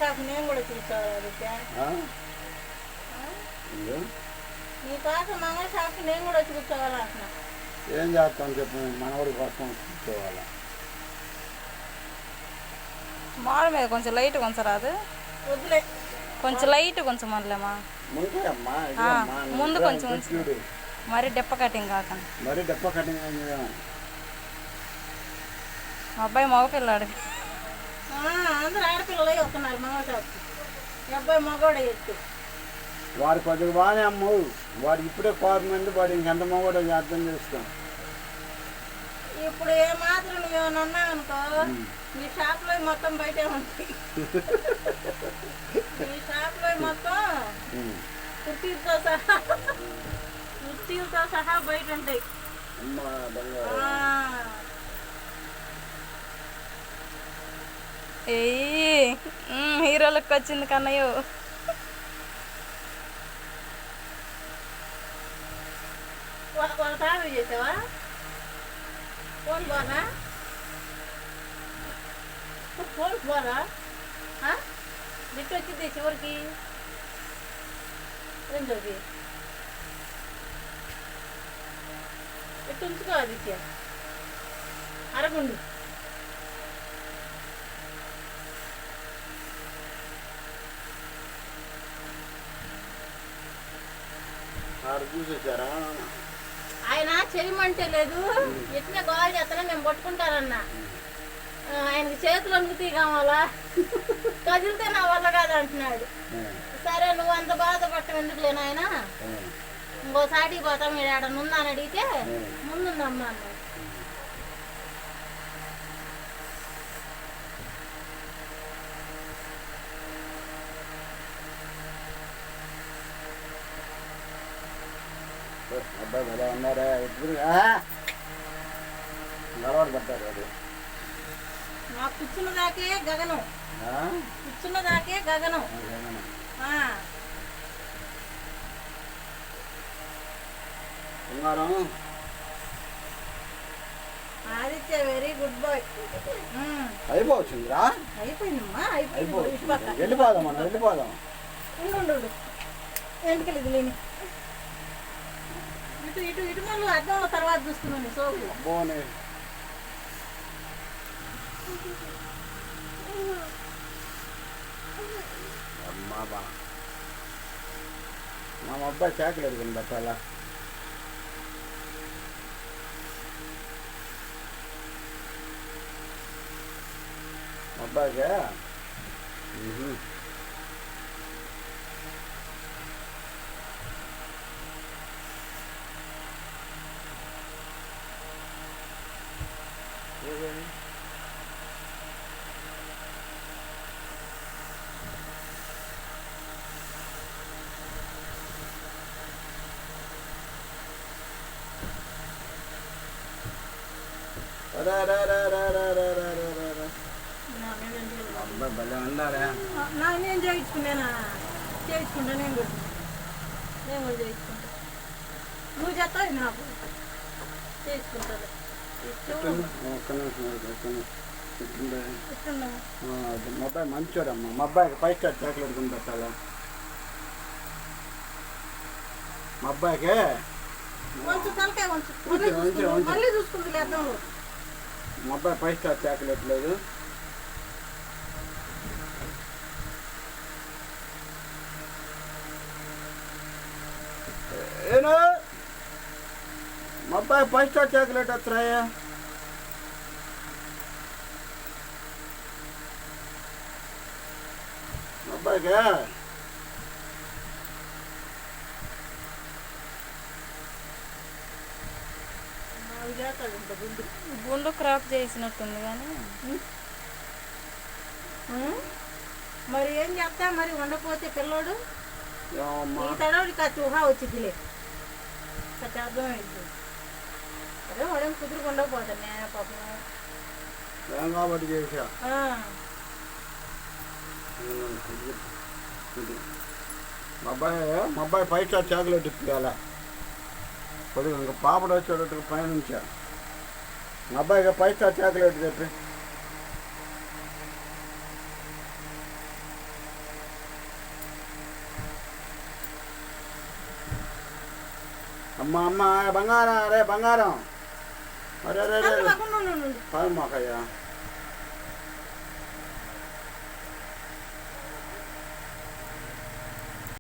కాక నేను కూడా చూసుకోవాలి. నీ కాక మంగళ షాప్కి నేను కూడా చూసుకోవాలి అంటున్నా. ఏం చేస్తాను చెప్పు, మనవాడి కోసం చూసుకోవాలి. మాడ మీద కొంచెం లైట్ కొంచెం రాదు, వద్దులే కొంచెం లైట్ కొంచెం మళ్ళీమా ముందు కొంచెం ఉంచు. మరి డెప్ప కటింగ్ కాకండి. మరి డెప్ప కటింగ్ మా అబ్బాయి మగపిల్లాడు. అందరూ ఆడపిల్లలే వస్తున్నారు మంగళ షాప్కి. ఈ అబ్బాయి మగవాడే ఎత్తు. వాడు కొద్దిగా బాగానే అమ్మవు, వాడు ఇప్పుడే కోరమంది, వాడు ఇంకెంత మగవాడో అర్థం చేసుకో. ఇప్పుడు ఏమాత్రం నువ్వేమన్నా అన్నావనుకో నీ షాప్లో మొత్తం బయటే ఉంటాయి. నీ షాప్లో మొత్తం కుర్చీలతో సహా బయట ఉంటాయి. హీరోలకు వచ్చింది కన్నయ్య. వాళ్ళ తాను చేసావా? ఫోన్ బాగా ఫోన్ బాగా లిఫ్ట్ వచ్చింది చివరికి. రెండోది ఎట్టు ఉంచుకో ఆదిత్య, అరగుండు. చూసేసారా? ఆయన చేయమంటే లేదు, ఎట్లా గోల్ చేస్తానో మేము పట్టుకుంటారన్నా. ఆయనకి చేతులు అనుకుతీ కావాలా, కదిలితే నా వల్ల కాదు అంటున్నాడు. సరే నువ్వు అంత బాధపడటం ఎందుకు లేను, ఆయన ఇంకోసాటికి పోతాం మీరు ఏడన్నా ఉందా అని అడిగితే ముందుందమ్మా అన్నాడు. అబ్బాయి ఎలా ఉన్నారా? ఇప్పుడు అలవాటు పడ్డారు. అది నాకు కూర్చున్న దాకే గగనం, కూర్చున్న దాకే గగనం. Aditya very good boy. అయిపోవచ్చురా, అయిపోయిందమ్మా, అయిపోయింది. వెళ్ళిపోదాం అన్న, వెళ్ళిపోదాం. ఉండు ఎందుకెళ్ళి ఇది లేని ఇటు ఇటు ఇటు మళ్ళీ అర్థంలో తర్వాత చూస్తున్నాను సోపు. మా అబ్బాయి చాకలేడు కింద పెట్టాలా? మా అబ్బాయిగా భలే ఉన్నారా? నేను చేయించుకున్నానా? చేయించుకుంటా నేను కూడా చేయించుకుంటా. నువ్వు చేస్తావు నాకు చేయించుకుంటాను. మా అబ్బాయి మంచోడమ్మా. మా అబ్బాయికి 5 స్టార్ చాక్లెట్ కొని పెట్టాలా? మా అబ్బాయికి మళ్ళీ చూసుకుంది అర్థంలో. మా అబ్బాయి 5 స్టార్ చాక్లెట్ లేదు. ఏనా మా అబ్బాయి 5 స్టార్ చాక్లెట్ వస్తున్నాయా? మా అబ్బాయికి గుండు క్రాప్ చేసినట్టుంది కానీ మరి ఏం చెప్తా. మరి ఉండకపోతే పిల్లోడు ఈ తడవుడికి ఆ చుహా వచ్చిద్దిలే, అర్థమైంది. అదే వాడేం కుదురుకుండా పోతాను పాపం కాబట్టి చేసా. మా అబ్బాయి 5 స్టార్ చాక్లెట్ ఇప్పించాలా? కొద్దిగా ఇంకా పాపడు వచ్చేటట్టు పైనుంచా. మా అబ్బాయిగా 5 స్టార్ చాక్లెట్ చెప్పి అమ్మ బంగారం రే బంగారం అరే రే రే అసలు కాకుండా ఉండు. పది మాకయ్యా